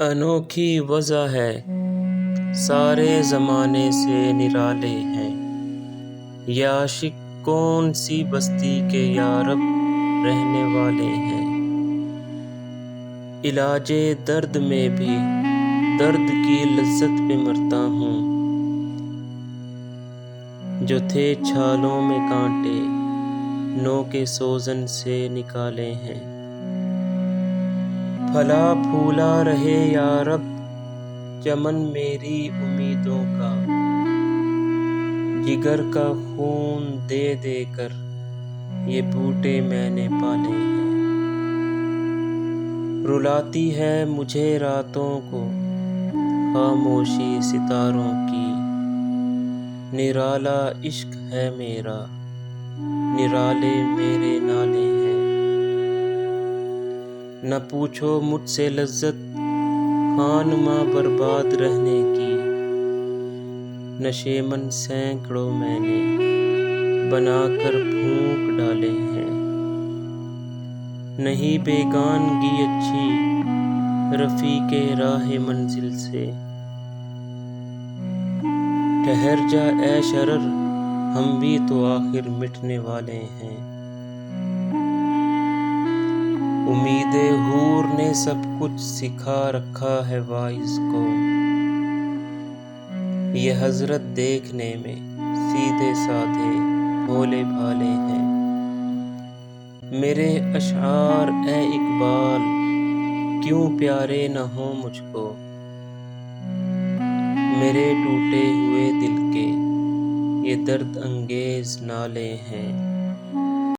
انوکھی وضع ہے، سارے زمانے سے نرالے ہیں۔ یہ عاشق کون سی بستی کے یارب رہنے والے ہیں۔ علاج درد میں بھی درد کی لذت پہ مرتا ہوں۔ جو تھے چھالوں میں کانٹے نو کے سوزن سے نکالے ہیں۔ پھلا پھولا رہے یارب چمن میری امیدوں کا، جگر کا خون دے دے کر یہ بوٹے میں نے پالے ہیں۔ رلاتی ہے مجھے راتوں کو خاموشی ستاروں کی، نرالا عشق ہے میرا، نرالے میرے نالے ہیں۔ نہ پوچھو مجھ سے لذت خانماں برباد رہنے کی، نشیمن سینکڑوں میں نے بنا کر پھونک ڈالے ہیں۔ نہیں بیگانگی اچھی رفیق راہ منزل سے، ٹھہر جا اے شرر ہم بھی تو آخر مٹنے والے ہیں۔ امید حور نے سب کچھ سکھا رکھا ہے واعظ کو، یہ حضرت دیکھنے میں سیدھے سادھے بھولے بھالے ہیں۔ میرے اشعار اے اقبال کیوں پیارے نہ ہوں مجھ کو، میرے ٹوٹے ہوئے دل کے یہ درد انگیز نالے ہیں۔